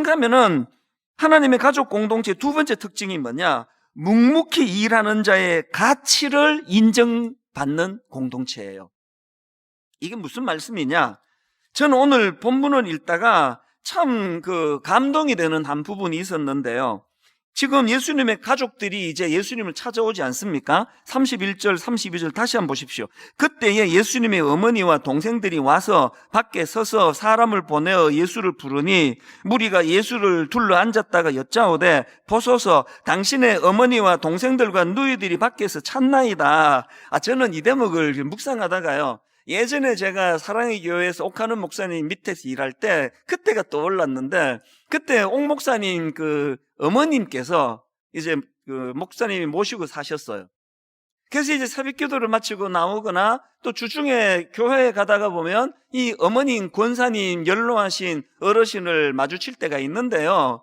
가면은 하나님의 가족 공동체 두 번째 특징이 뭐냐? 묵묵히 일하는 자의 가치를 인정받는 공동체예요. 이게 무슨 말씀이냐? 저는 오늘 본문을 읽다가 참 감동이 되는 한 부분이 있었는데요. 지금 예수님의 가족들이 이제 예수님을 찾아오지 않습니까? 31절, 32절 다시 한번 보십시오. 그때에 예수님의 어머니와 동생들이 와서 밖에 서서 사람을 보내어 예수를 부르니 무리가 예수를 둘러 앉았다가 여짜오되 보소서 당신의 어머니와 동생들과 누이들이 밖에서 찾나이다. 저는 이 대목을 묵상하다가요, 예전에 제가 사랑의 교회에서 옥하는 목사님 밑에서 일할 때 그때가 떠올랐는데, 그때 옥 목사님 어머님께서 이제 목사님이 모시고 사셨어요. 그래서 이제 새벽 기도를 마치고 나오거나 또 주중에 교회에 가다가 보면 이 어머님 권사님 연로하신 어르신을 마주칠 때가 있는데요.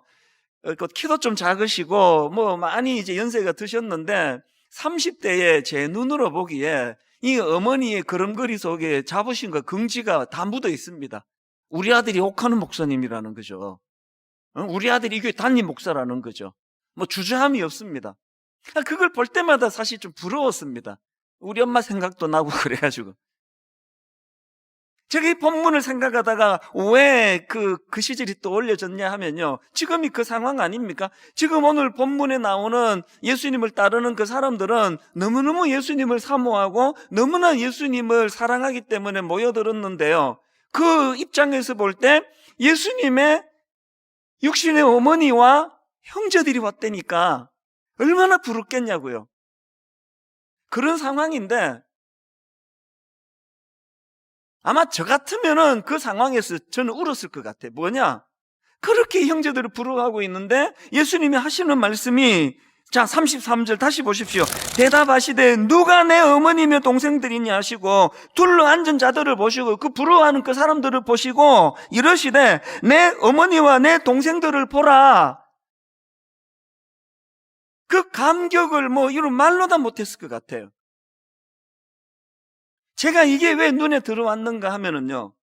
키도 좀 작으시고 많이 이제 연세가 드셨는데 30대에 제 눈으로 보기에 이 어머니의 걸음걸이 속에 자부심과 긍지가 다 묻어 있습니다. 우리 아들이 옥하는 목사님이라는 거죠. 우리 아들이 이 교회 담임 목사라는 거죠. 주저함이 없습니다. 그걸 볼 때마다 사실 좀 부러웠습니다. 우리 엄마 생각도 나고 그래가지고. 제가 이 본문을 생각하다가 왜 그 시절이 떠올려졌냐 하면요, 지금이 그 상황 아닙니까? 지금 오늘 본문에 나오는 예수님을 따르는 그 사람들은 너무너무 예수님을 사모하고 너무나 예수님을 사랑하기 때문에 모여들었는데요, 그 입장에서 볼 때 예수님의 육신의 어머니와 형제들이 왔다니까 얼마나 부럽겠냐고요. 그런 상황인데 아마 저 같으면은 그 상황에서 저는 울었을 것 같아요. 뭐냐? 그렇게 형제들을 부러워하고 있는데 예수님이 하시는 말씀이, 자 33절 다시 보십시오. 대답하시되 누가 내 어머니며 동생들이냐 하시고 둘러 앉은 자들을 보시고 그 부러워하는 그 사람들을 보시고 이러시되 내 어머니와 내 동생들을 보라. 그 감격을 이런 말로 다 못했을 것 같아요. 제가 이게 왜 눈에 들어왔는가 하면은요,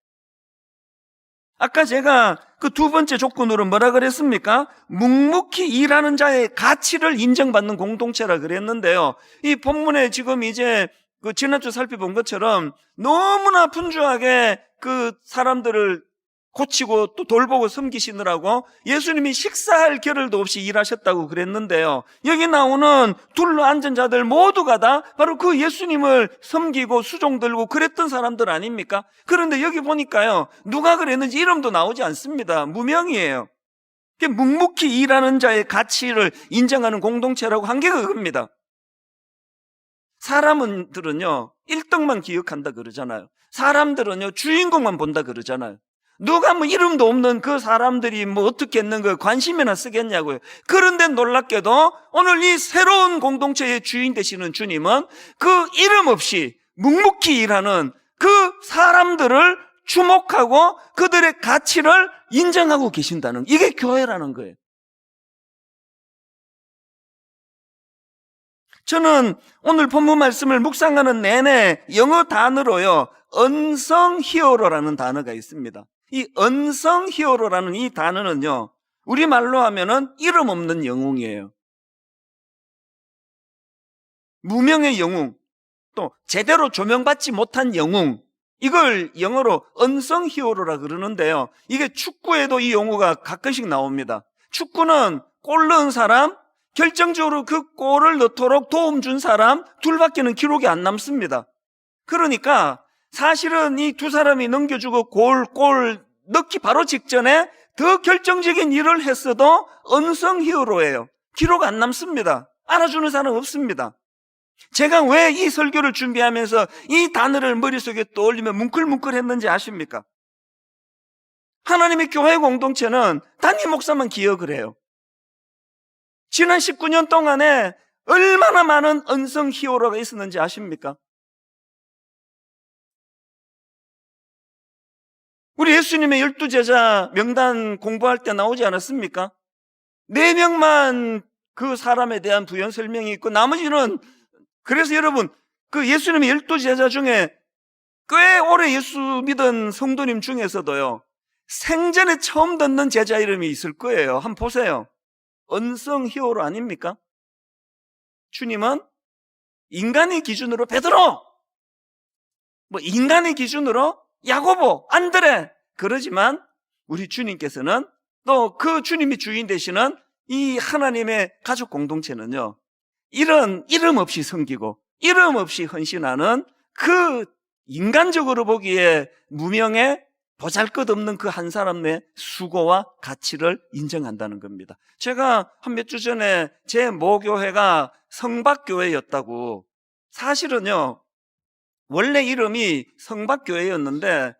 아까 제가 그 두 번째 조건으로 뭐라 그랬습니까? 묵묵히 일하는 자의 가치를 인정받는 공동체라 그랬는데요, 이 본문에 지금 이제 지난주 살펴본 것처럼 너무나 분주하게 그 사람들을 고치고 또 돌보고 섬기시느라고 예수님이 식사할 겨를도 없이 일하셨다고 그랬는데요, 여기 나오는 둘러 앉은 자들 모두가 다 바로 그 예수님을 섬기고 수종 들고 그랬던 사람들 아닙니까? 그런데 여기 보니까요, 누가 그랬는지 이름도 나오지 않습니다. 무명이에요. 묵묵히 일하는 자의 가치를 인정하는 공동체라고 한 게 그겁니다. 사람들은요 1등만 기억한다 그러잖아요. 사람들은요 주인공만 본다 그러잖아요. 누가 이름도 없는 그 사람들이 어떻게 했는가 관심이나 쓰겠냐고요. 그런데 놀랍게도 오늘 이 새로운 공동체의 주인 되시는 주님은 그 이름 없이 묵묵히 일하는 그 사람들을 주목하고 그들의 가치를 인정하고 계신다는, 이게 교회라는 거예요. 저는 오늘 본문 말씀을 묵상하는 내내 영어 단어로요, unsung hero라는 단어가 있습니다. 이 unsung hero라는 이 단어는요, 우리말로 하면은 이름 없는 영웅이에요. 무명의 영웅, 또 제대로 조명받지 못한 영웅, 이걸 영어로 unsung hero라 그러는데요, 이게 축구에도 이 용어가 가끔씩 나옵니다. 축구는 골 넣은 사람, 결정적으로 그 골을 넣도록 도움 준 사람 둘밖에는 기록이 안 남습니다. 그러니까 사실은 이 두 사람이 넘겨주고 골 넣기 바로 직전에 더 결정적인 일을 했어도 unsung hero예요. 기록 안 남습니다. 알아주는 사람 없습니다. 제가 왜 이 설교를 준비하면서 이 단어를 머릿속에 떠올리며 뭉클뭉클 했는지 아십니까? 하나님의 교회 공동체는 담임 목사만 기억을 해요. 지난 19년 동안에 얼마나 많은 unsung hero가 있었는지 아십니까? 우리 예수님의 12제자 명단 공부할 때 나오지 않았습니까? 4명만 그 사람에 대한 부연 설명이 있고 나머지는, 그래서 여러분 그 예수님의 12제자 중에 꽤 오래 예수 믿은 성도님 중에서도요 생전에 처음 듣는 제자 이름이 있을 거예요. 한번 보세요. 언성 히어로 아닙니까? 주님은 인간의 기준으로 베드로, 인간의 기준으로 야고보, 안드레, 그러지만 우리 주님께서는 또 그 주님이 주인 되시는 이 하나님의 가족 공동체는요, 이런 이름 없이 섬기고 이름 없이 헌신하는 그 인간적으로 보기에 무명의 보잘것없는 그 한 사람의 수고와 가치를 인정한다는 겁니다. 제가 한 몇 주 전에 제 모교회가 성박교회였다고, 사실은요 원래 이름이 성박교회였는데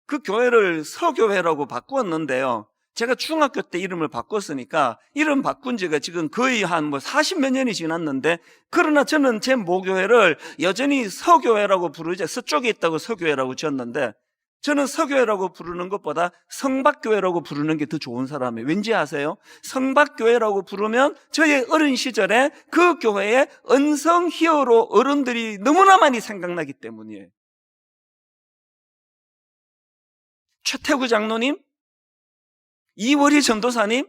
그 교회를 서교회라고 바꾸었는데요, 제가 중학교 때 이름을 바꿨으니까 이름 바꾼 지가 지금 거의 한 40몇 년이 지났는데, 그러나 저는 제 모교회를 여전히 서교회라고 부르죠. 서쪽에 있다고 서교회라고 지었는데, 저는 서교회라고 부르는 것보다 성박교회라고 부르는 게 더 좋은 사람이에요. 왠지 아세요? 성박교회라고 부르면 저의 어린 시절에 그 교회에 언성 히어로 어른들이 너무나 많이 생각나기 때문이에요. 최태구 장로님, 이월희 전도사님,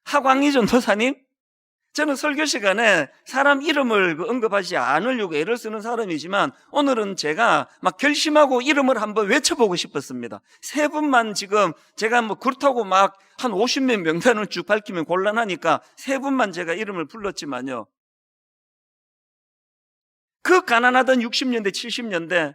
하광희 전도사님. 저는 설교 시간에 사람 이름을 언급하지 않으려고 애를 쓰는 사람이지만 오늘은 제가 막 결심하고 이름을 한번 외쳐보고 싶었습니다. 세 분만 지금 제가 그렇다고 막 한 50명 명단을 쭉 밝히면 곤란하니까 세 분만 제가 이름을 불렀지만요, 그 가난하던 60년대 70년대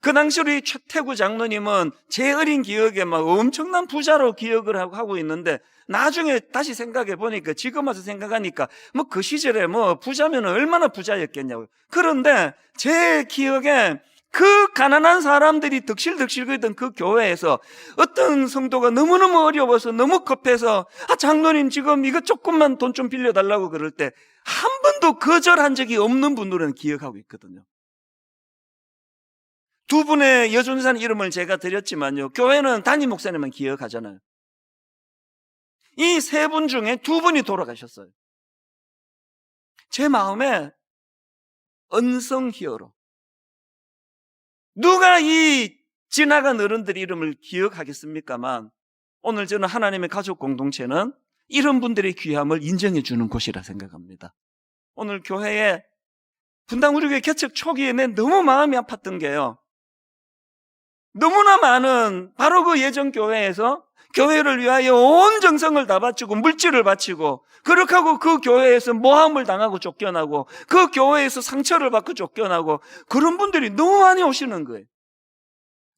그 당시 우리 최태구 장로님은 제 어린 기억에 막 엄청난 부자로 기억을 하고 있는데, 나중에 다시 생각해 보니까, 지금 와서 생각하니까 그 시절에 부자면 얼마나 부자였겠냐고요. 그런데 제 기억에 그 가난한 사람들이 덕실덕실거리던 그 교회에서 어떤 성도가 너무너무 어려워서 너무 급해서 장로님 지금 이거 조금만 돈 좀 빌려달라고 그럴 때 한 번도 거절한 적이 없는 분들은 기억하고 있거든요. 두 분의 여준산 이름을 제가 드렸지만요, 교회는 담임 목사님만 기억하잖아요. 이 세 분 중에 두 분이 돌아가셨어요. 제 마음에 언성 히어로, 누가 이 지나간 어른들 이름을 기억하겠습니까만, 오늘 저는 하나님의 가족 공동체는 이런 분들의 귀함을 인정해 주는 곳이라 생각합니다. 오늘 교회에 분당 우리 교회 개척 초기에 너무 마음이 아팠던 게요, 너무나 많은 바로 그 예전 교회에서 교회를 위하여 온 정성을 다 바치고 물질을 바치고, 그렇게 하고 그 교회에서 모함을 당하고 쫓겨나고 그 교회에서 상처를 받고 쫓겨나고, 그런 분들이 너무 많이 오시는 거예요.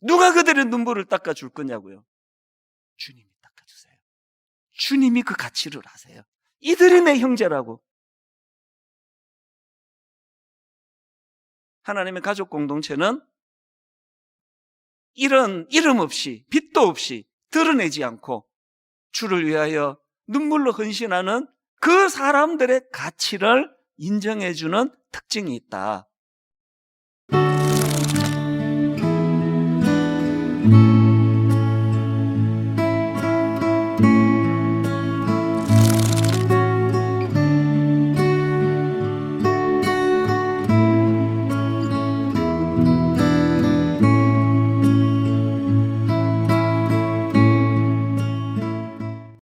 누가 그들의 눈물을 닦아줄 거냐고요? 주님이 닦아주세요. 주님이 그 가치를 아세요. 이들이 내 형제라고. 하나님의 가족 공동체는 이런 이름 없이 빛도 없이 드러내지 않고 주를 위하여 눈물로 헌신하는 그 사람들의 가치를 인정해주는 특징이 있다.